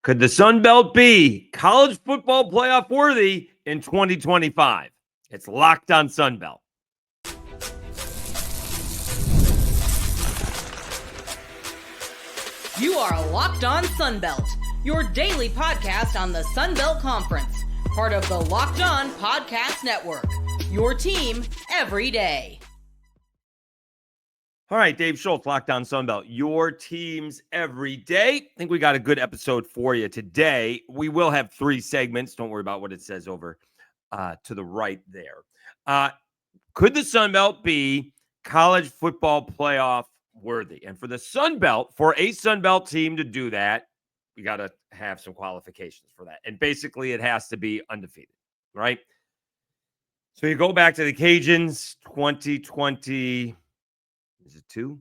Could the Sun Belt be college football playoff worthy in 2025? It's Locked on Sun Belt. You are Locked on Sun Belt, your daily podcast on the Sun Belt Conference, part of the Locked on Podcast Network, your team every day. All right, Dave Schultz, Locked on Sun Belt, your teams every day. I think we got a good episode for you today. We will have 3 segments. Don't worry about what it says over to the right there. Could the Sun Belt be college football playoff worthy? And for the Sun Belt, for a Sun Belt team to do that, we got to have some qualifications for that. And basically, it has to be undefeated, right? So you go back to the Cajuns, 2020. Is it 2?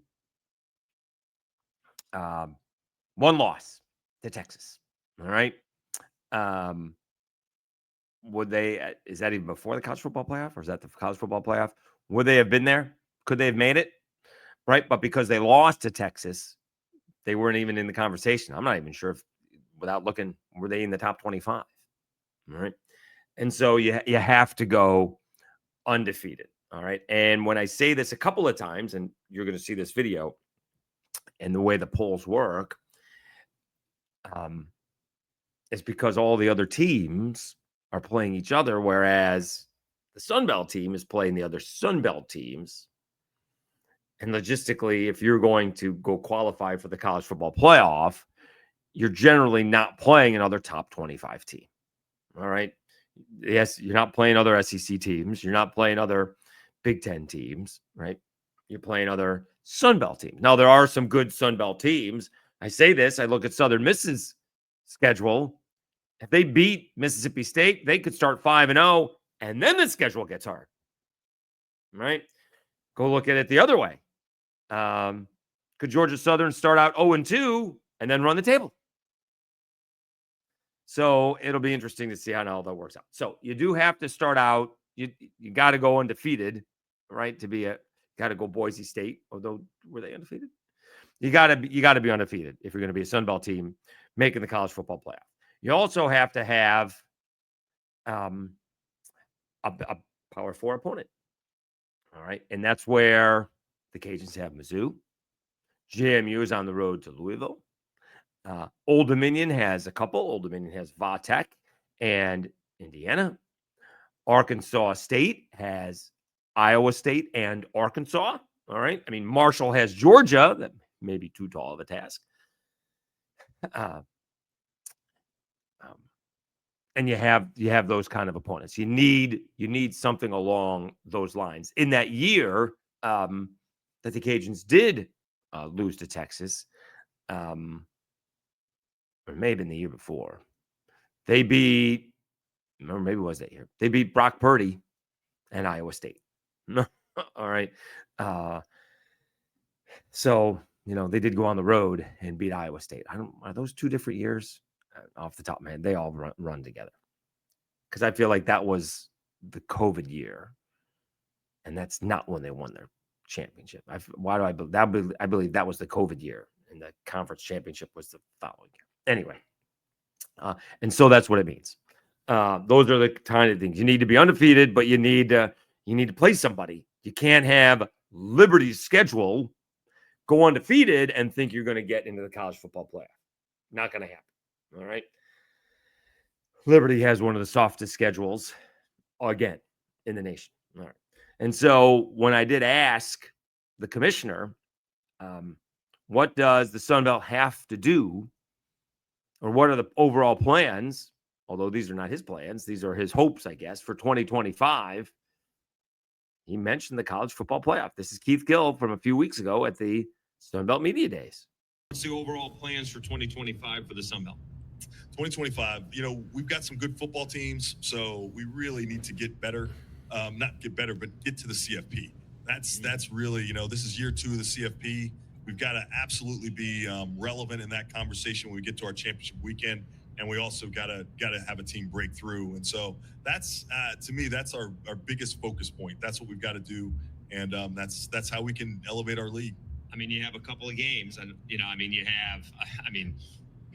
1 loss to Texas. All right. Would they, is that even before the college football playoff, or is that the college football playoff? Would they have been there? Could they have made it? Right. But because they lost to Texas, they weren't even in the conversation. I'm not even sure if, without looking, were they in the top 25? All right. And so you have to go undefeated. All right. And when I say this a couple of times, and you're going to see this video and the way the polls work, it's because all the other teams are playing each other, whereas the Sun Belt team is playing the other Sun Belt teams. And logistically, if you're going to go qualify for the college football playoff, you're generally not playing another top 25 team. All right. Yes, you're not playing other SEC teams. You're not playing other Big Ten teams, right? You're playing other Sun Belt teams. Now, there are some good Sun Belt teams. I say this, I look at Southern Miss's schedule. If they beat Mississippi State, they could start 5-0, and then the schedule gets hard, right? Go look at it the other way. Could Georgia Southern start out 0-2 and then run the table? So it'll be interesting to see how all that works out. So you do have to start out. You got to go undefeated, right? Got to go Boise State. Although, were they undefeated? You got to be undefeated if you're going to be a Sun Belt team making the college football playoff. You also have to have a Power 4 opponent. All right, and that's where the Cajuns have Mizzou. JMU is on the road to Louisville. Old Dominion has a couple. Old Dominion has Va-Tech and Indiana. Arkansas State has Iowa State and Arkansas. All right. I mean, Marshall has Georgia. That may be too tall of a task. And you have those kind of opponents. You need something along those lines. In that year that the Cajuns did lose to Texas, or maybe in the year before, they beat, or maybe it was that year, they beat Brock Purdy and Iowa State. All right. So, they did go on the road and beat Iowa State. Are those 2 different years? Off the top of my head, they all run together. Because I feel like that was the COVID year. And that's not when they won their championship. I believe that was the COVID year. And the conference championship was the following year. Anyway, and so that's what it means. Those are the kind of things. You need to be undefeated, but you need to play somebody. You can't have Liberty's schedule go undefeated and think you're going to get into the college football playoff. Not going to happen. All right. Liberty has one of the softest schedules, again, in the nation. All right. And so when I did ask the commissioner, what does the Sun Belt have to do, or what are the overall plans? Although these are not his plans, these are his hopes, I guess, for 2025. He mentioned the college football playoff. This is Keith Gill from a few weeks ago at the Sun Belt Media Days. What's the overall plans for 2025 for the Sun Belt? 2025, we've got some good football teams, so we really need to get better. Not get better, but get to the CFP. That's really, this is year 2 of the CFP. We've got to absolutely be relevant in that conversation when we get to our championship weekend, and we also got to have a team break through. And so that's to me, that's our biggest focus point. That's what we've got to do, and that's how we can elevate our league. I mean, you have a couple of games, and you have,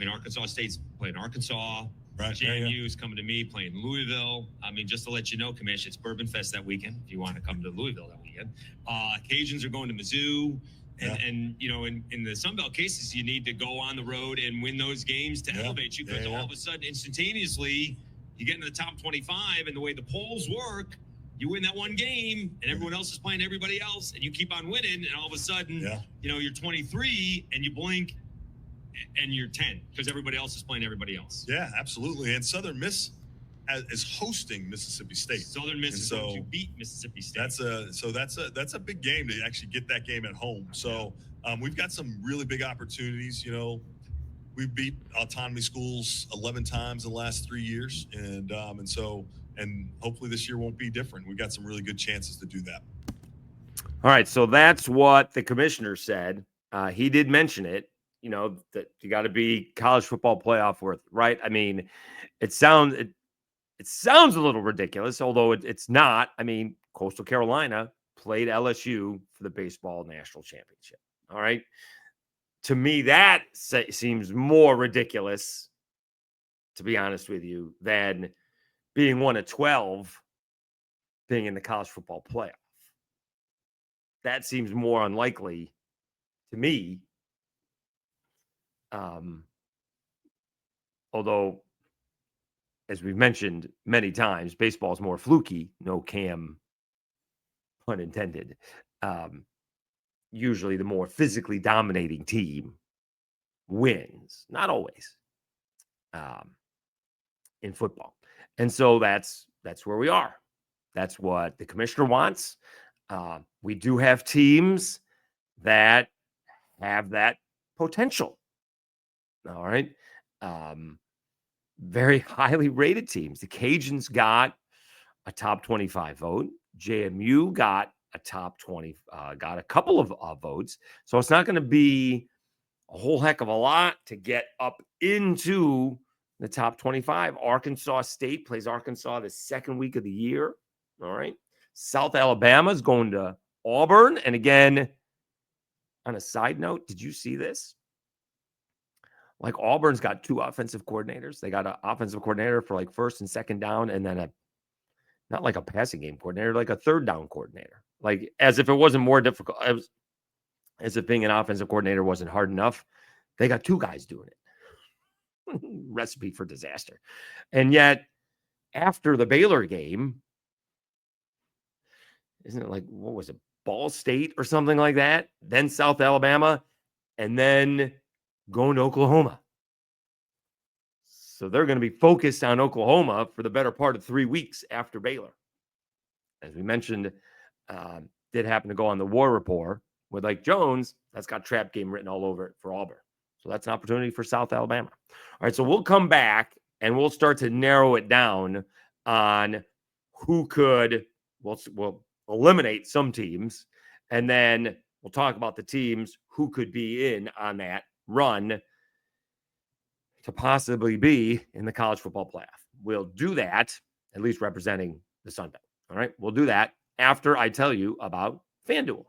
mean, Arkansas State's playing Arkansas. Right. JMU's coming to me, playing Louisville. I mean, just to let you know, Commish, it's Bourbon Fest that weekend if you want to come to Louisville that weekend. Cajuns are going to Mizzou. And you know, in the Sun Belt cases, you need to go on the road and win those games to elevate you, because all of a sudden, instantaneously, you get into the top 25, and the way the polls work, you win that one game, and everyone else is playing everybody else, and you keep on winning, and all of a sudden, you know, you're 23, and you blink, and you're 10, because everybody else is playing everybody else. Yeah, absolutely. And Southern Miss is hosting Mississippi State. Southern Miss is going to beat Mississippi State. That's a big game to actually get that game at home. So we've got some really big opportunities. You know, we've beat autonomy schools 11 times in the last 3 years, and hopefully this year won't be different. We've got some really good chances to do that. All right, so that's what the commissioner said. He did mention it. You know, that you got to be college football playoff worth, right? I mean, it sounds a little ridiculous, although it's not. I mean, Coastal Carolina played LSU for the baseball national championship. All right. To me, that seems more ridiculous, to be honest with you, than being one of 12 being in the college football playoff. That seems more unlikely to me. Although, as we've mentioned many times, baseball is more fluky, no Cam, pun intended. Usually the more physically dominating team wins, not always, in football. And so that's where we are. That's what the commissioner wants. We do have teams that have that potential. All right. Very highly rated teams. The Cajuns got a top 25 vote. JMU got a top 20, got a couple of votes. So it's not going to be a whole heck of a lot to get up into the top 25. Arkansas State plays Arkansas the second week of the year. All right. South Alabama is going to Auburn. And again, on a side note, did you see this? Like, Auburn's got 2 offensive coordinators. They got an offensive coordinator for like first and second down, and then not like a passing game coordinator, like a third down coordinator. Like, as if it wasn't more difficult, as if being an offensive coordinator wasn't hard enough. They got 2 guys doing it. Recipe for disaster. And yet, after the Baylor game, isn't it like, what was it, Ball State or something like that? Then South Alabama, and then going to Oklahoma. So they're going to be focused on Oklahoma for the better part of 3 weeks after Baylor. As we mentioned, did happen to go on the War Report with like Jones. That's got trap game written all over it for Auburn. So that's an opportunity for South Alabama. All right, so we'll come back and we'll start to narrow it down on who could, we'll eliminate some teams, and then we'll talk about the teams who could be in on that run to possibly be in the college football playoff. We'll do that, at least representing the Sun Belt. All right, we'll do that after I tell you about FanDuel.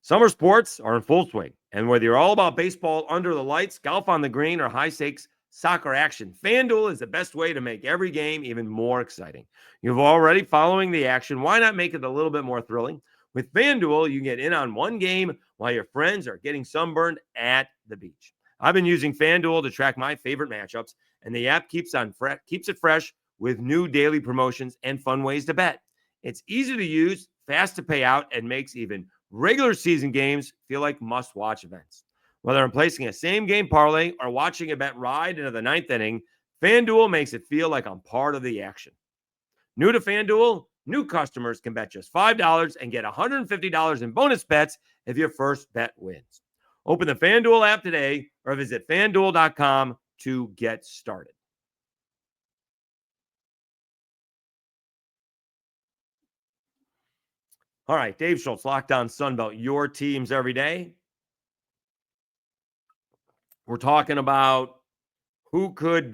Summer sports are in full swing, and whether you're all about baseball under the lights, golf on the green, or high-stakes soccer action, FanDuel is the best way to make every game even more exciting. You've already following the action. Why not make it a little bit more thrilling? With FanDuel, you can get in on one game while your friends are getting sunburned at the beach. I've been using FanDuel to track my favorite matchups, and the app keeps it fresh with new daily promotions and fun ways to bet. It's easy to use, fast to pay out, and makes even regular season games feel like must-watch events. Whether I'm placing a same-game parlay or watching a bet ride into the 9th inning, FanDuel makes it feel like I'm part of the action. New to FanDuel, new customers can bet just $5 and get $150 in bonus bets if your first bet wins. Open the FanDuel app today or visit FanDuel.com to get started. All right, Dave Schultz, Locked On Sun Belt, your teams every day. We're talking about who could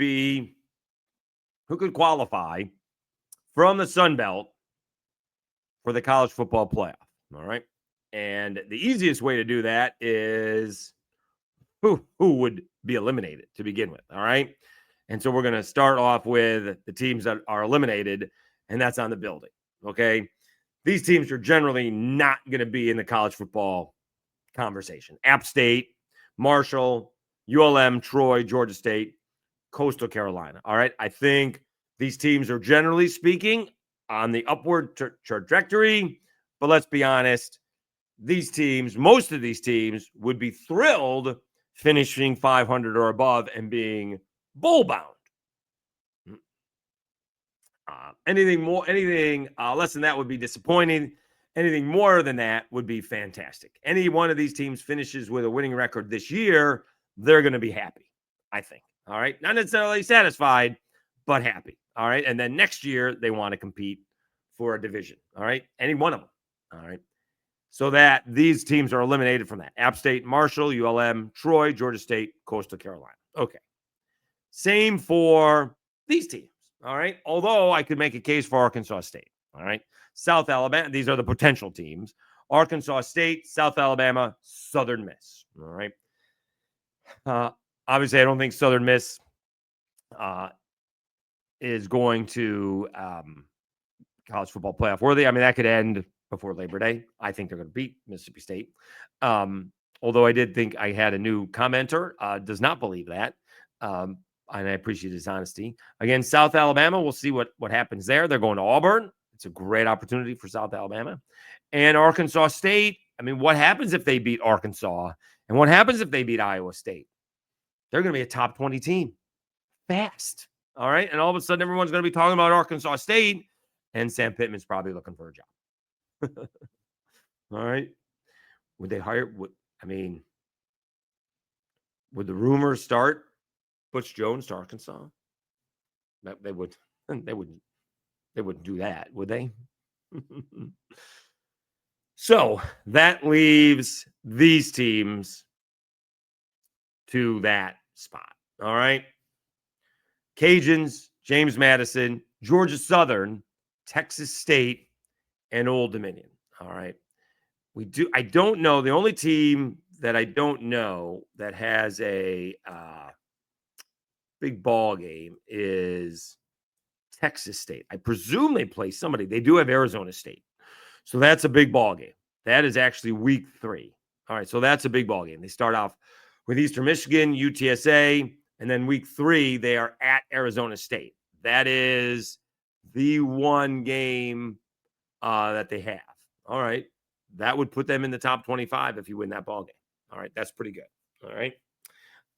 qualify from the Sun Belt for the college football playoff. All right. And the easiest way to do that is who would be eliminated to begin with. All right. And so we're going to start off with the teams that are eliminated, and that's on the building. Okay. These teams are generally not going to be in the college football conversation. App State, Marshall, ULM, Troy, Georgia State, Coastal Carolina. All right. I think these teams are generally speaking on the upward trajectory, but let's be honest. These teams, most of these teams would be thrilled finishing 500 or above and being bowl bound. Anything less than that would be disappointing. Anything more than that would be fantastic. Any one of these teams finishes with a winning record this year, they're going to be happy, I think. All right. Not necessarily satisfied, but happy. All right. And then next year, they want to compete for a division. All right. Any one of them. All right. So that these teams are eliminated from that. App State, Marshall, ULM, Troy, Georgia State, Coastal Carolina. Okay. Same for these teams. All right. Although I could make a case for Arkansas State. All right. South Alabama. These are the potential teams. Arkansas State, South Alabama, Southern Miss. All right. Obviously, I don't think Southern Miss is going to college football playoff worthy. I mean, that could end before Labor Day. I think they're going to beat Mississippi State. Although I did think I had a new commenter, does not believe that. And I appreciate his honesty. Again, South Alabama, we'll see what happens there. They're going to Auburn. It's a great opportunity for South Alabama. And Arkansas State, I mean, what happens if they beat Arkansas? And what happens if they beat Iowa State? They're going to be a top 20 team fast. All right. And all of a sudden, everyone's going to be talking about Arkansas State, and Sam Pittman's probably looking for a job. All right. Would they hire? Would the rumors start Butch Jones to Arkansas? They would. They wouldn't do that, would they? So that leaves these teams to that spot. All right. Cajuns, James Madison, Georgia Southern, Texas State, and Old Dominion. All right. I don't know. The only team that I don't know that has a big ball game is Texas State. I presume they play somebody. They do have Arizona State. So that's a big ball game. That is actually week 3. All right. So that's a big ball game. They start off with Eastern Michigan, UTSA, and then week 3, they are at Arizona State. That is the one game that they have. All right. That would put them in the top 25 if you win that ball game. All right. That's pretty good. All right.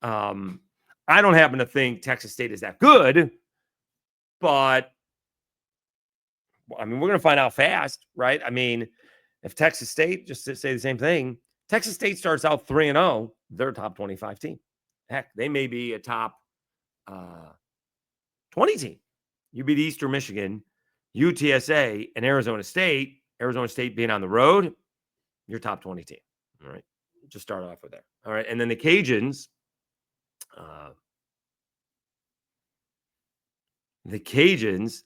I don't happen to think Texas State is that good, but I mean, we're going to find out fast, right? I mean, if Texas State, just to say the same thing, Texas State starts out 3-0, they're a top 25 team. Heck, they may be a top 20 team. You beat Eastern Michigan, UTSA, and Arizona State being on the road, you're top 20 team. All right. Just start off with there. All right. And then the Cajuns,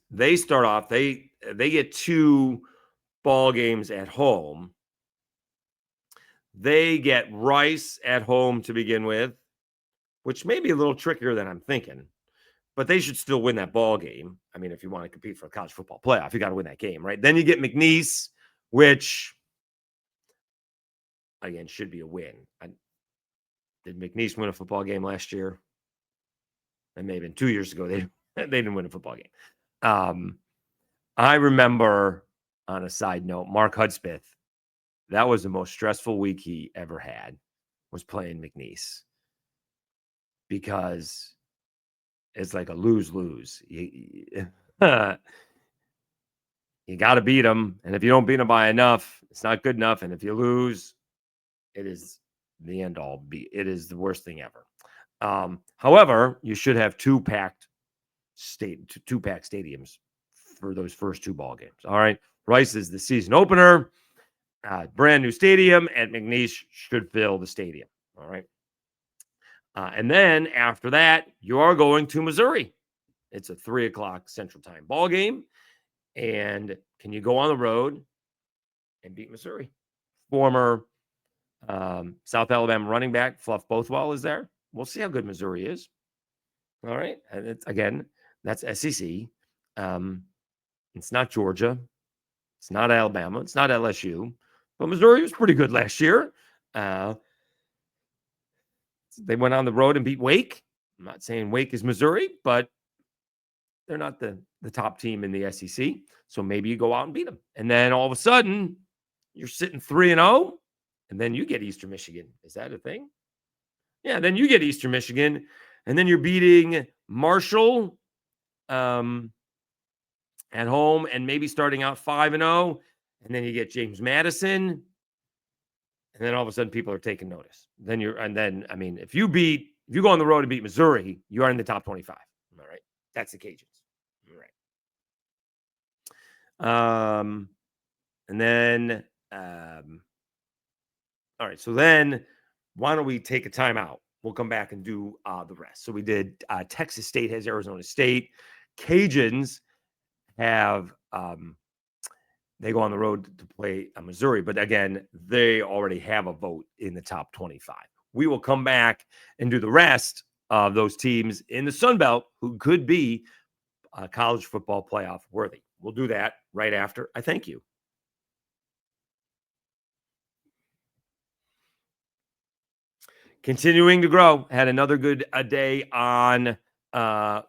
they start off, they get 2 ball games at home. They get Rice at home to begin with, which may be a little trickier than I'm thinking, but they should still win that ball game. I mean, if you want to compete for a college football playoff, you got to win that game, right? Then you get McNeese, which, again, should be a win. Did McNeese win a football game last year? That may have been 2 years ago. They didn't win a football game. I remember, on a side note, Mark Hudspeth, that was the most stressful week he ever had, was playing McNeese, because it's like a lose-lose. You got to beat them, and if you don't beat them by enough, it's not good enough. And if you lose, it is the end all. It is the worst thing ever. However, you should have 2 packed stadiums for those first 2 ball games. All right, Rice is the season opener, brand new stadium, and McNeese should fill the stadium. All right. And then after that, you are going to Missouri. It's a 3:00 Central Time ball game. And can you go on the road and beat Missouri? former South Alabama running back, Fluff Bothwell, is there. We'll see how good Missouri is. All right. And it's, again, that's SEC. It's not Georgia. It's not Alabama. It's not LSU. But Missouri was pretty good last year. They went on the road and beat Wake. I'm not saying Wake is Missouri, but they're not the top team in the SEC. So maybe you go out and beat them. And then all of a sudden, you're sitting 3-0, and then you get Eastern Michigan. Is that a thing? Yeah, then you get Eastern Michigan, and then you're beating Marshall at home and maybe starting out 5-0, and then you get James Madison, and then all of a sudden people are taking notice. I mean, if you go on the road and beat Missouri, you are in the top 25. All right. That's the Cajuns. All right. And then, all right. So then why don't we take a timeout? We'll come back and do the rest. So we did Texas State has Arizona State. Cajuns have they go on the road to play Missouri, but again, they already have a vote in the top 25. We will come back and do the rest of those teams in the Sun Belt who could be college football playoff worthy. We'll do that right after I thank you. Continuing to grow. Had another good day on, again,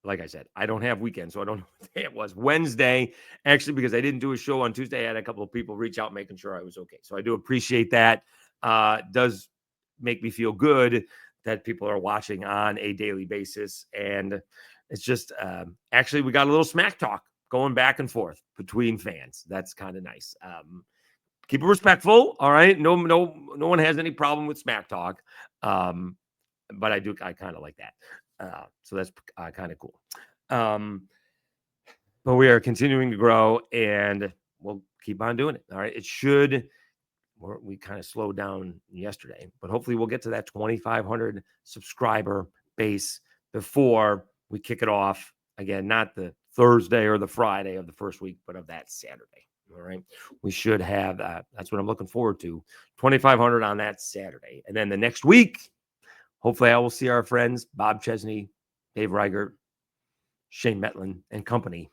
like I said, I don't have weekends, so I don't know what day it was. Wednesday, actually, because I didn't do a show on Tuesday, I had a couple of people reach out making sure I was okay. So I do appreciate that. Does make me feel good that people are watching on a daily basis. And it's just, actually, we got a little smack talk going back and forth between fans. That's kind of nice. Keep it respectful. All right. No one has any problem with smack talk. But I kind of like that. So that's kind of cool. But we are continuing to grow and we'll keep on doing it. All right. We kind of slowed down yesterday, but hopefully we'll get to that 2,500 subscriber base before we kick it off again, not the Thursday or the Friday of the first week, but of that Saturday. All right. We should have that's what I'm looking forward to. 2,500 on that Saturday. And then the next week, hopefully I will see our friends, Bob Chesney, Dave Reichert, Shane Metlin and company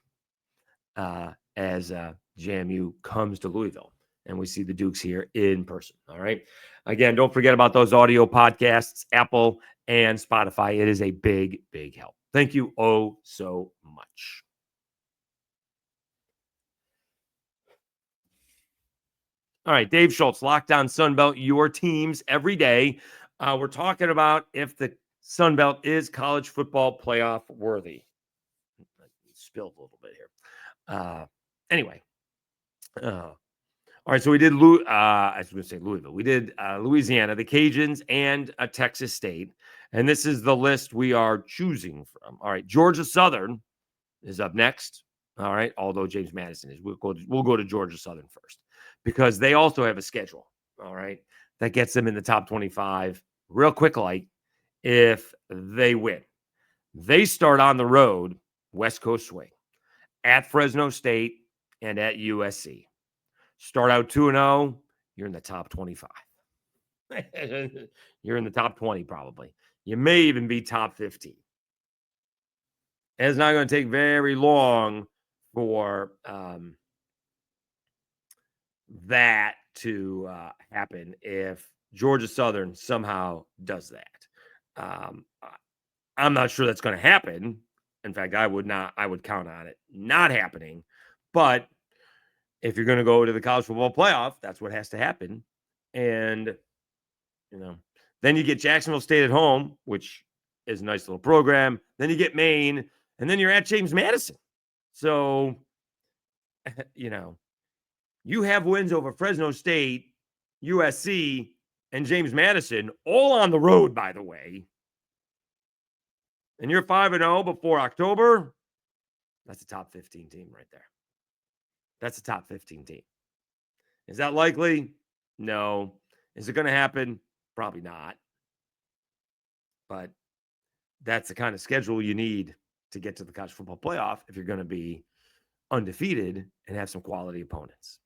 as JMU comes to Louisville and we see the Dukes here in person. All right. Again, don't forget about those audio podcasts, Apple and Spotify. It is a big, big help. Thank you oh so much. All right, Dave Schultz, Locked On Sun Belt, your teams every day. We're talking about if the Sun Belt is college football playoff worthy. I spilled a little bit here. Anyway. All right, so we did I was going to say Louisville. We did Louisiana, the Cajuns, and Texas State. And this is the list we are choosing from. All right, Georgia Southern is up next. All right, although James Madison is. We'll go to Georgia Southern first because they also have a schedule. All right, that gets them in the top 25 real quick, like if they win. They start on the road, West Coast swing, at Fresno State and at USC. Start out 2-0, you're in the top 25. You're in the top 20 probably. You may even be top 15. And it's not going to take very long for that to happen if Georgia Southern somehow does that. I'm not sure that's going to happen. In fact, I would count on it not happening. But if you're going to go to the college football playoff, that's what has to happen. And, then you get Jacksonville State at home, which is a nice little program. Then you get Maine, and then you're at James Madison. So, you have wins over Fresno State, USC, and James Madison, all on the road, by the way. And you're 5-0 before October. That's a top 15 team right there. That's a top 15 team. Is that likely? No. Is it going to happen? Probably not. But that's the kind of schedule you need to get to the college football playoff if you're going to be undefeated and have some quality opponents.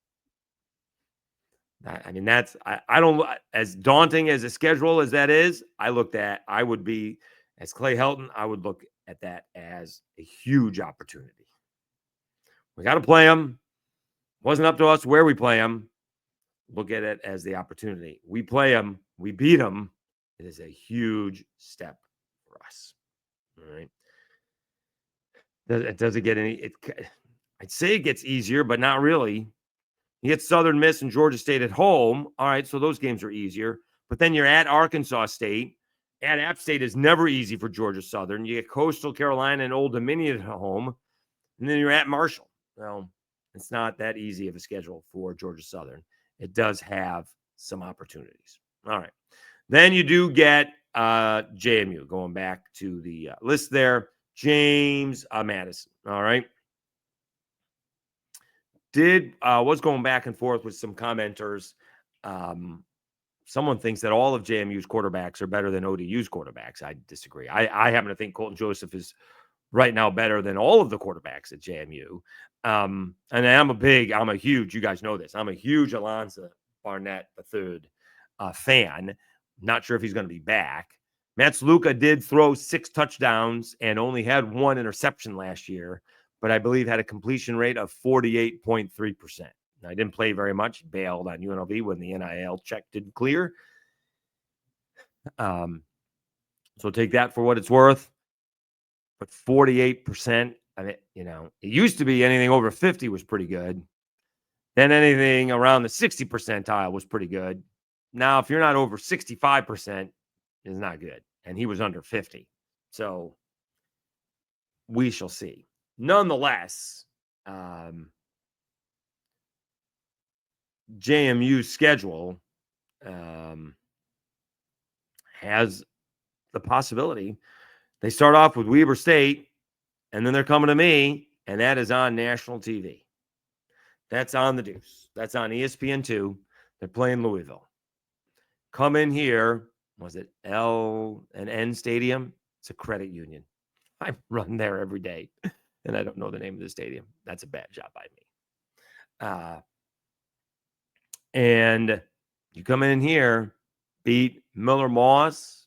I mean, I don't, as daunting as a schedule as that is, I would be, as Clay Helton, I would look at that as a huge opportunity. We got to play them. Wasn't up to us where we play them. Look at it as the opportunity. We play them. We beat them. It is a huge step for us. All right. It doesn't get any, I'd say it gets easier, but not really. You get Southern Miss and Georgia State at home. All right, so those games are easier. But then you're at Arkansas State. At App State is never easy for Georgia Southern. You get Coastal Carolina and Old Dominion at home. And then you're at Marshall. Well, it's not that easy of a schedule for Georgia Southern. It does have some opportunities. All right. Then you do get JMU, going back to the list there. James Madison. All right. Was going back and forth with some commenters. Someone thinks that all of JMU's quarterbacks are better than ODU's quarterbacks. I disagree. I happen to think Colton Joseph is right now better than all of the quarterbacks at JMU. And I'm a huge, you guys know this, I'm a huge Alonzo Barnett III fan. Not sure if he's going to be back. Matsluka did throw 6 touchdowns and only had 1 interception last year, but I believe had a completion rate of 48.3%. I didn't play very much. He bailed on UNLV when the NIL check didn't clear. So take that for what it's worth. But 48%, I mean, it used to be anything over 50 was pretty good. Then anything around the 60 percentile was pretty good. Now, if you're not over 65%, it's not good. And he was under 50. So we shall see. Nonetheless, JMU's schedule has the possibility. They start off with Weber State, and then they're coming to me, and that is on national TV. That's on the Deuce. That's on ESPN2. They're playing Louisville. Come in here. Was it L&N Stadium? It's a credit union. I run there every day, and I don't know the name of the stadium. That's a bad job by me. And you come in here, beat Miller Moss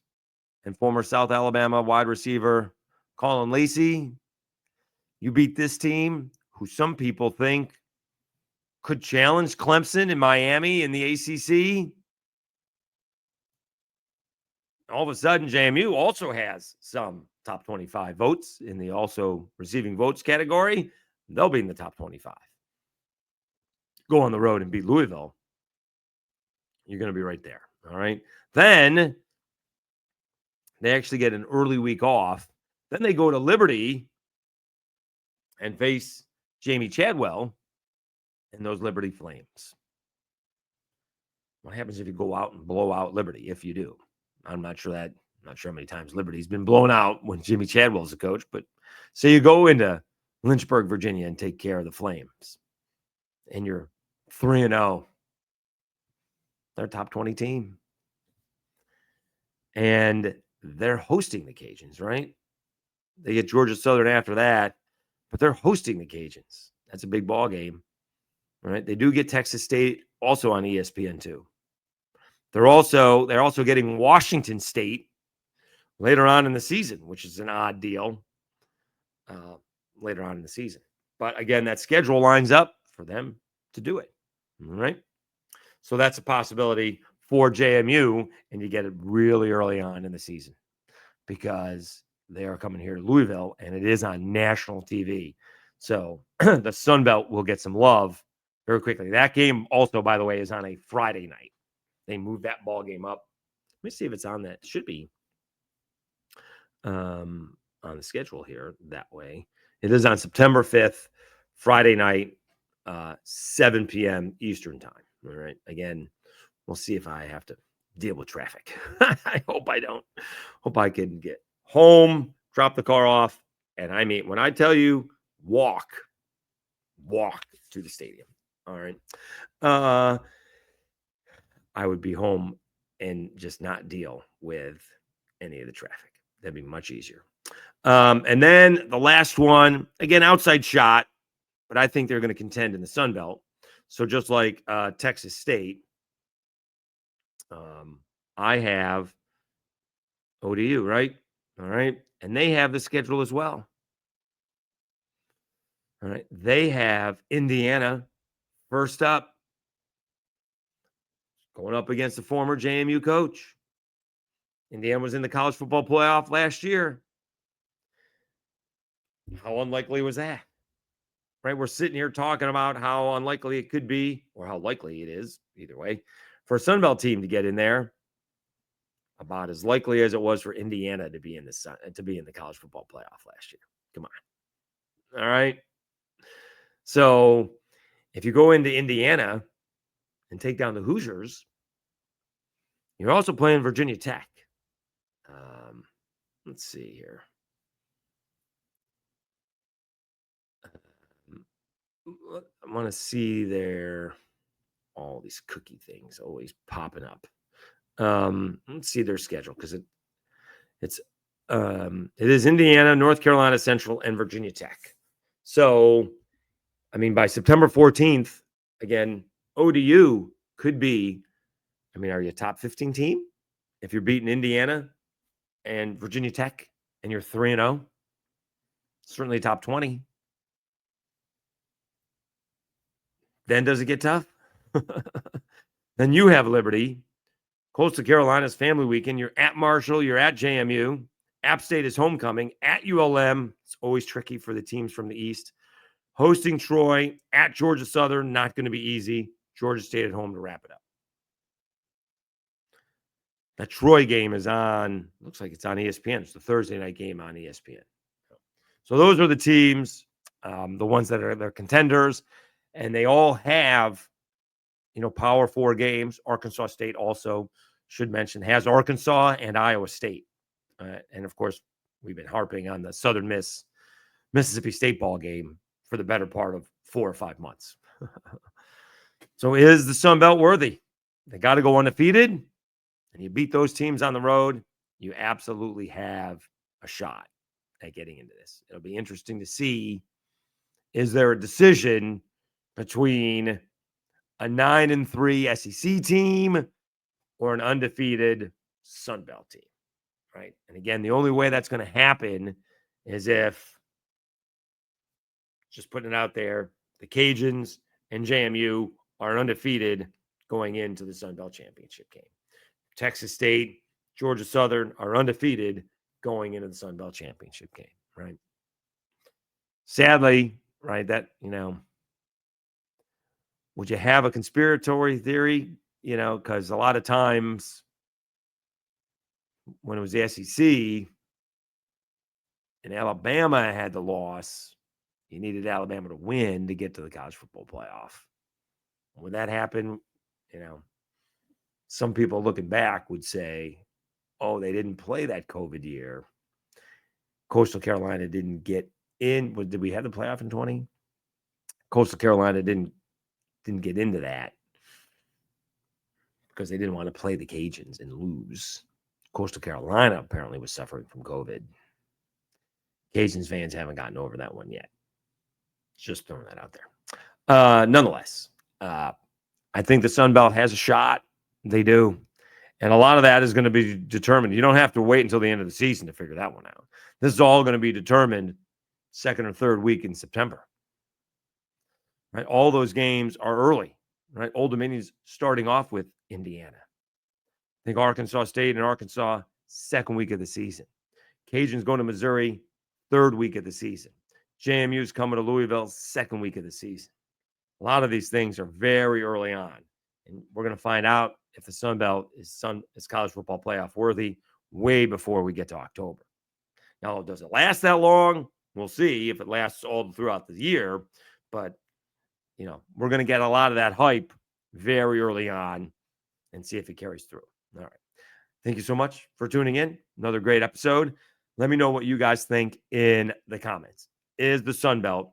and former South Alabama wide receiver Colin Lacey. You beat this team, who some people think could challenge Clemson and Miami in the ACC. All of a sudden, JMU also has some top 25 votes in the also receiving votes category. They'll be in the top 25. Go on the road and beat Louisville. You're going to be right there. All right. Then they actually get an early week off. Then they go to Liberty and face Jamie Chadwell and those Liberty Flames. What happens if you go out and blow out Liberty? If you do, I'm not sure how many times Liberty's been blown out when Jimmy Chadwell's the coach, but say you go into Lynchburg, Virginia and take care of the Flames and you're 3-0. They're a top 20 team. And they're hosting the Cajuns, right? They get Georgia Southern after that, but they're hosting the Cajuns. That's a big ball game, right? They do get Texas State also on ESPN2. They're also getting Washington State later on in the season, which is an odd deal later on in the season. But again, that schedule lines up for them to do it, all right? So that's a possibility for JMU, and you get it really early on in the season because they are coming here to Louisville, and it is on national TV. So the Sun Belt will get some love very quickly. That game also, by the way, is on a Friday night. They moved that ball game up. Let me see if it's on that. It should be on the schedule here that way. It is on September 5th, Friday night, 7 p.m. Eastern time. All right. Again, we'll see if I have to deal with traffic. I hope I don't. Hope I can get home, drop the car off, and when I tell you walk to the stadium. All right. I would be home and just not deal with any of the traffic. That'd be much easier. And then the last one, again, outside shot, but I think they're going to contend in the Sun Belt. So just like Texas State, I have ODU, right? All right. And they have the schedule as well. All right. They have Indiana first up, going up against the former JMU coach. Indiana was in the college football playoff last year. How unlikely was that? Right? We're sitting here talking about how unlikely it could be, or how likely it is, either way, for a Sun Belt team to get in there. About as likely as it was for Indiana to be in the college football playoff last year. Come on. All right. So if you go into Indiana and take down the Hoosiers, you're also playing Virginia Tech. Let's see here. I want to see all these cookie things always popping up. Let's see their schedule, because it is Indiana, North Carolina Central, and Virginia Tech. So, I mean, by September 14th, again, ODU could be, are you a top 15 team if you're beating Indiana and Virginia Tech and you're 3-0? Certainly top 20. Then does it get tough? Then you have Liberty, Coastal Carolina's family weekend. You're at Marshall. You're at JMU. App State is homecoming. At ULM. It's always tricky for the teams from the East. Hosting Troy. At Georgia Southern. Not going to be easy. Georgia State at home to wrap it up. That Troy game is on, looks like it's on ESPN. It's the Thursday night game on ESPN. So those are the teams, the ones that are their contenders, and they all have, Power 4 games. Arkansas State also, should mention, has Arkansas and Iowa State. And of course, we've been harping on the Southern Miss Mississippi State ball game for the better part of 4 or 5 months. So is the Sun Belt worthy? They got to go undefeated, and you beat those teams on the road, you absolutely have a shot at getting into this. It'll be interesting to see, is there a decision between a 9-3 SEC team or an undefeated Sun Belt team, right? And again, the only way that's going to happen is if, just putting it out there, the Cajuns and JMU are undefeated going into the Sun Belt championship game. Texas State, Georgia Southern are undefeated going into the Sun Belt championship game, right? Sadly, right, that, would you have a conspiratory theory? Because a lot of times when it was the SEC and Alabama had the loss, you needed Alabama to win to get to the college football playoff. When that happened, some people looking back would say, oh, they didn't play that COVID year. Coastal Carolina didn't get in. Did we have the playoff in 20? Coastal Carolina didn't get into that because they didn't want to play the Cajuns and lose. Coastal Carolina apparently was suffering from COVID. Cajuns fans haven't gotten over that one yet. Just throwing that out there. Nonetheless, I think the Sun Belt has a shot. They do. And a lot of that is going to be determined. You don't have to wait until the end of the season to figure that one out. This is all going to be determined second or third week in September. Right? All those games are early. Right? Old Dominion's starting off with Indiana. I think Arkansas State and Arkansas, second week of the season. Cajuns going to Missouri, third week of the season. JMU's coming to Louisville, second week of the season. A lot of these things are very early on. And we're going to find out if the Sun Belt is college football playoff worthy way before we get to October. Now, does it last that long? We'll see if it lasts all throughout the year. But, we're going to get a lot of that hype very early on and see if it carries through. All right. Thank you so much for tuning in. Another great episode. Let me know what you guys think in the comments. Is the Sun Belt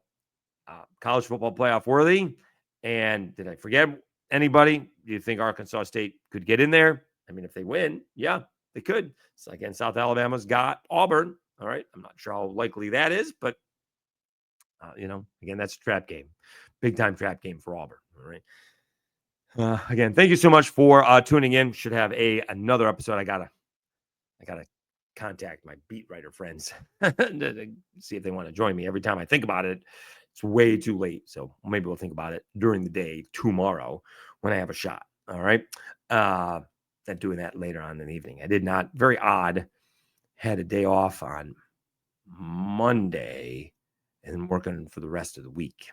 college football playoff worthy? And did I forget anybody? Do you think Arkansas State could get in there? If they win, yeah, they could. So again, South Alabama's got Auburn. All right. I'm not sure how likely that is, but, again, that's a trap game. Big time trap game for Auburn. All right. Again, thank you so much for tuning in. Should have another episode. I gotta contact my beat writer friends to see if they want to join me. Every time I think about it, it's way too late. So maybe we'll think about it during the day tomorrow when I have a shot. All right. Then doing that later on in the evening. I did not. Very odd. Had a day off on Monday and working for the rest of the week.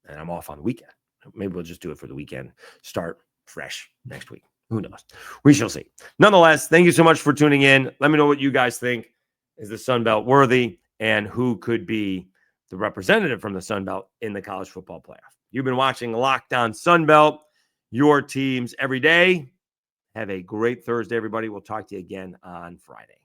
And I'm off on the weekend. Maybe we'll just do it for the weekend. Start fresh next week. Who knows? We shall see. Nonetheless, thank you so much for tuning in. Let me know what you guys think. Is the Sun Belt worthy? And who could be the representative from the Sun Belt in the college football playoff? You've been watching Locked On Sun Belt, your teams every day. Have a great Thursday, everybody. We'll talk to you again on Friday.